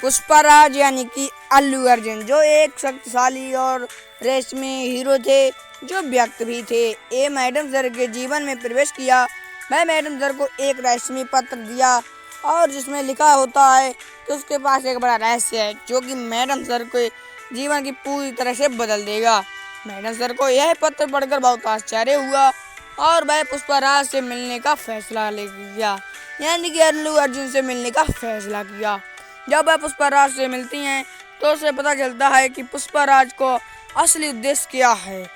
पुष्पराज यानी कि अल्लू अर्जुन जो एक शक्तिशाली और रेशमी हीरो थे, जो व्यक्ति भी थे। ये मैडम सर के जीवन में प्रवेश किया। वह मैडम सर को एक रेशमी पत्र दिया और जिसमें लिखा होता है कि उसके पास एक बड़ा रहस्य है जो कि मैडम सर के जीवन की पूरी तरह से बदल देगा। मैडम सर को यह पत्र पढ़कर बहुत आश्चर्य हुआ और वह पुष्पराज से मिलने का फैसला ले लिया, यानी कि अल्लू अर्जुन से मिलने का फैसला किया। जब वह पुष्पराज से मिलती हैं तो उसे पता चलता है कि पुष्पराज को असली उद्देश्य क्या है।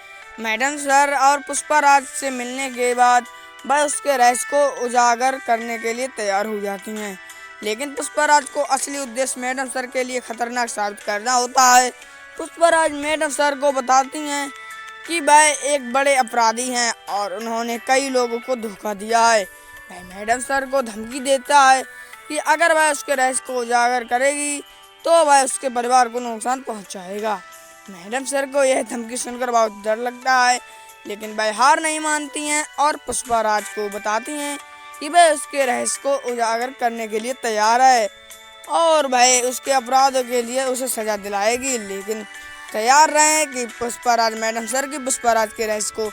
मैडम सर और पुष्पराज से मिलने के बाद वह उसके रहस्य को उजागर करने के लिए तैयार हो जाती हैं, लेकिन पुष्पराज को असली उद्देश्य मैडम सर के लिए खतरनाक साबित करना होता है। पुष्पराज मैडम सर को बताती हैं कि वह एक बड़े अपराधी हैं और उन्होंने कई लोगों को धोखा दिया है। वह मैडम सर को धमकी देता है कि अगर वह उसके रहस्य को उजागर करेगी तो वह उसके परिवार को नुकसान पहुंचाएगा। मैडम सर को यह धमकी सुनकर बहुत डर लगता है, लेकिन वह हार नहीं मानती हैं और पुष्पराज को बताती हैं कि वह उसके रहस्य को उजागर करने के लिए तैयार है और वह उसके अपराधों के लिए उसे सजा दिलाएगी। लेकिन तैयार रहें कि पुष्पराज मैडम सर की पुष्पराज के रहस्य को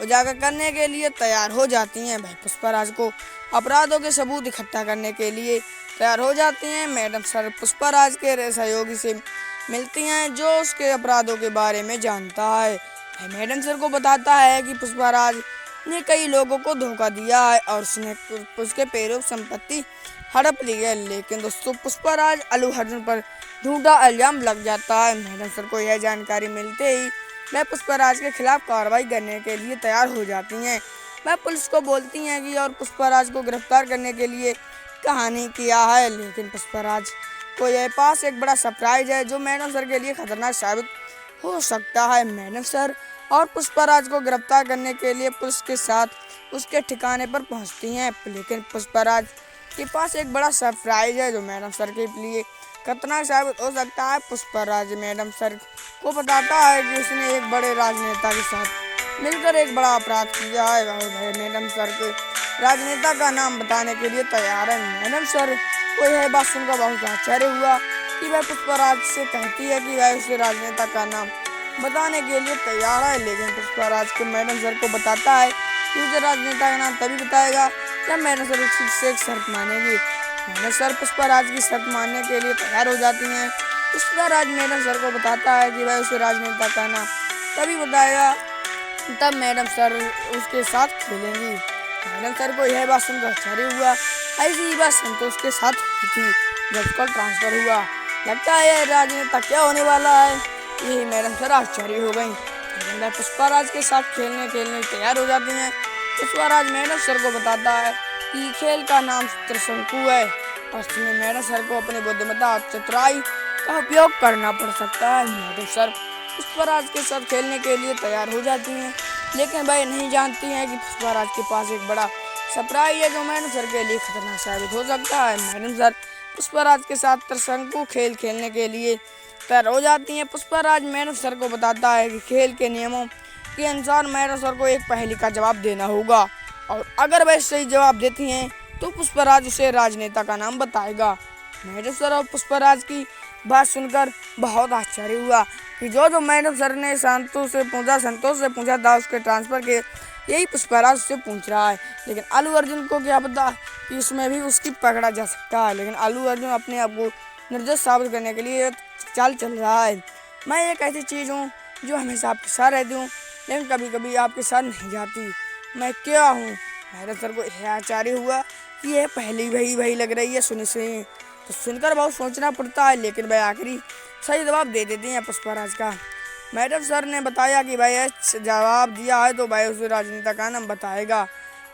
उजागर करने के लिए तैयार हो जाती हैं। वह पुष्पराज को अपराधों के सबूत इकट्ठा करने के लिए तैयार हो जाती हैं। मैडम सर पुष्पराज के सहयोगी से मिलती हैं जो उसके अपराधों के बारे में जानता है। वह मैडम सर को बताता है कि पुष्पराज ने कई लोगों को धोखा दिया है और उसने उसके पैरों की संपत्ति हड़प ली है। लेकिन दोस्तों पुष्पराज अल्लू अर्जुन पर झूठा इल्जाम लग जाता है। मैडम सर को यह जानकारी मिलते ही वह पुष्पराज के खिलाफ कार्रवाई करने के लिए तैयार हो जाती हैं। वह पुलिस को बोलती हैं कि और पुष्पराज को गिरफ्तार करने के लिए कहानी किया है, लेकिन पुष्पराज को यह पास एक बड़ा सरप्राइज है जो मैडम सर के लिए खतरनाक साबित हो सकता है। मैडम सर और पुष्पराज को गिरफ्तार करने के लिए पुलिस के साथ उसके ठिकाने पर पहुंचती हैं, लेकिन पुष्पराज के पास एक बड़ा सरप्राइज है जो मैडम सर के लिए खतरनाक साबित हो सकता है। पुष्पराज मैडम सर को बताता है कि उसने एक बड़े राजनेता के साथ मिलकर एक बड़ा अपराध किया है और वह मैडम सर के राजनेता का नाम बताने के लिए तैयार है। मैडम सर को यह बात सुनकर बहुत आश्चर्य हुआ कि वह पुष्पराज से कहती है कि वह उसे राजनेता का नाम बताने के लिए तैयार है, लेकिन पुष्पराज को मैडम सर को बताता है कि उसे राजनेता का नाम तभी बताएगा जब मैडम सर उससे एक शर्त मानेगी। मैडम सर पुष्पराज की शर्त मानने के लिए तैयार हो जाती हैं। पुष्पराज मैडम सर को बताता है कि वह उसे राजनेता का नाम तभी बताएगा तब मैडम सर उसके साथ खेलेंगी। मैडम सर को यह बात सुनकर आश्चर्य हुआ। ऐसी ही बात संतोष के साथ हुई थी जब उसका ट्रांसफर हुआ। लगता है यह राजनेता क्या होने वाला है, यही मैडम सर आश्चर्य हो गई। वह पुष्पराज के साथ खेलने के लिए तैयार हो जाती हैं। पुष्पराज मैडम सर को बताता है कि खेल का नाम त्रिशंकु है और इसमें मैडम सर को अपनी बुद्धिमत्ता और चतुराई का उपयोग करना पड़ सकता है। मैडम सर पुष्पराज के साथ खेलने के लिए तैयार हो जाती हैं, लेकिन वह नहीं जानती हैं कि पुष्पराज के पास एक बड़ा सरप्राइज है जो मैडम सर के लिए खतरनाक साबित हो सकता है। मैडम सर पुष्पराज के साथ त्रिशंकु खेल खेलने के लिए तैयार हो जाती हैं। पुष्पराज मैडम सर को बताता है कि खेल के नियमों के अनुसार मैडम सर को एक पहेली का जवाब देना होगा और अगर वह सही जवाब देती हैं तो पुष्पराज उसे राजनेता का नाम बताएगा। मैडम सर और पुष्पराज की बात सुनकर बहुत आश्चर्य हुआ कि जो मैडम सर ने संतोष से पूछा था उसके ट्रांसफर के, यही पुष्पराज से पूछ रहा है। लेकिन अल्लू अर्जुन को क्या पता कि उसमें भी उसकी पकड़ा जा सकता है। लेकिन अल्लू अर्जुन अपने आप को निर्दोष साबित करने के लिए चाल चल रहा है। मैं एक ऐसी चीज़ हूँ जो हमेशा आपके साथ रहती हूँ, लेकिन कभी कभी आपके साथ नहीं जाती। मैं क्या हूँ? मैडम सर को यह आश्चर्य हुआ कि यह पहली वही लग रही है सुनी से, तो सुनकर बहुत सोचना पड़ता है, लेकिन वह आखिरी सही जवाब दे देती हैं पुष्पराज का। मैडम सर ने बताया कि भाई जवाब दिया है तो भाई उसे राजनेता का नाम बताएगा,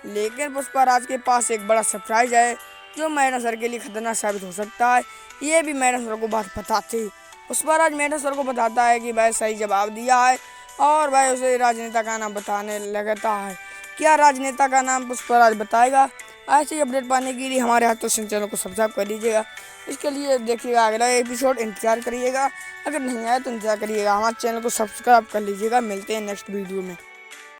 लेकिन पुष्पराज के पास एक बड़ा सरप्राइज है जो मैडम सर के लिए खतरनाक साबित हो सकता है। ये भी मैडम सर को बात पता थी। पुष्पराज मैडम सर को बताता है कि वह सही जवाब दिया है और वह उसे राजनेता का नाम बताने लगता है। क्या राजनेता का नाम पुष्पराज बताएगा? ऐसे ही अपडेट पाने के लिए हमारे हाथों से चैनल को सब्सक्राइब कर लीजिएगा। इसके लिए देखिएगा अगला एपिसोड, इंतजार करिएगा। अगर नहीं आया तो इंतजार करिएगा, हमारे चैनल को सब्सक्राइब कर लीजिएगा। मिलते हैं नेक्स्ट वीडियो में।